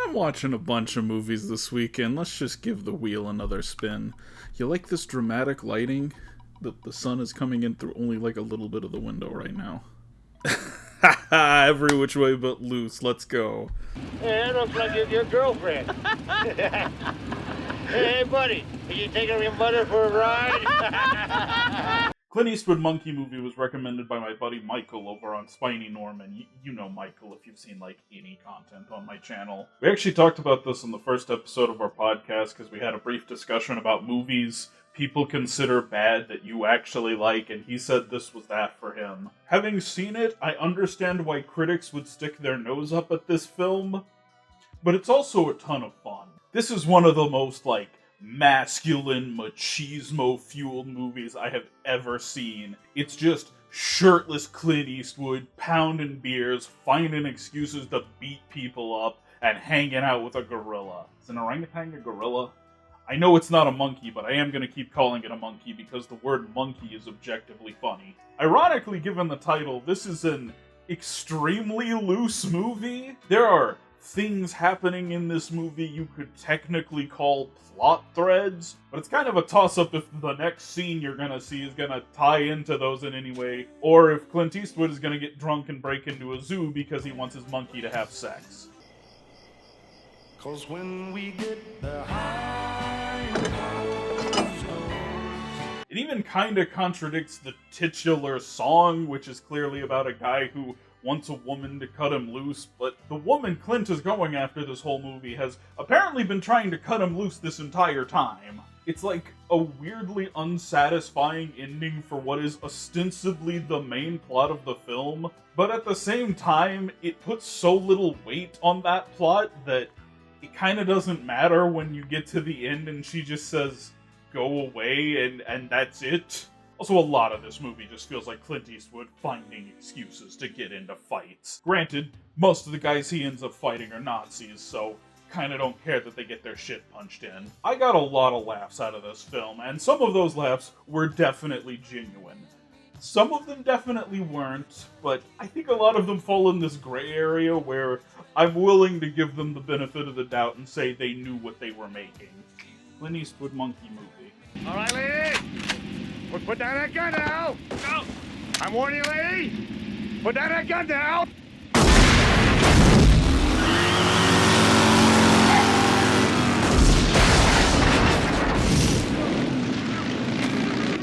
I'm watching a bunch of movies this weekend. Let's just give the wheel another spin. You like this dramatic lighting? The sun is coming in through only like a little bit of the window right now. Every which way but loose. Let's go. Hey, that looks like your girlfriend. Hey, buddy, are you taking your mother for a ride? Clint Eastwood Monkey Movie was recommended by my buddy Michael over on Spiny Norman. You know Michael if you've seen, like, any content on my channel. We actually talked about this in the first episode of our podcast because we had a brief discussion about movies people consider bad that you actually like, and he said this was that for him. Having seen it, I understand why critics would stick their nose up at this film, but it's also a ton of fun. This is one of the most, like, masculine, machismo-fueled movies I have ever seen. It's just shirtless Clint Eastwood pounding beers, finding excuses to beat people up, and hanging out with a gorilla. Is an orangutan a gorilla? I know it's not a monkey, but I am going to keep calling it a monkey because the word monkey is objectively funny. Ironically, given the title, this is an extremely loose movie. There are things happening in this movie you could technically call plot threads, but it's kind of a toss-up if the next scene you're gonna see is gonna tie into those in any way, or if Clint Eastwood is gonna get drunk and break into a zoo because he wants his monkey to have sex. 'Cause when we get behind it even kinda contradicts the titular song, which is clearly about a guy who wants a woman to cut him loose, but the woman Clint is going after this whole movie has apparently been trying to cut him loose this entire time. It's like a weirdly unsatisfying ending for what is ostensibly the main plot of the film, but at the same time, it puts so little weight on that plot that it kinda doesn't matter when you get to the end and she just says, go away, and that's it. Also, a lot of this movie just feels like Clint Eastwood finding excuses to get into fights. Granted, most of the guys he ends up fighting are Nazis, so kinda don't care that they get their shit punched in. I got a lot of laughs out of this film, and some of those laughs were definitely genuine. Some of them definitely weren't, but I think a lot of them fall in this gray area where I'm willing to give them the benefit of the doubt and say they knew what they were making. Clint Eastwood Monkey Movie. All right, lady. Put down that gun now. No. I'm warning you, lady. Put down that gun now.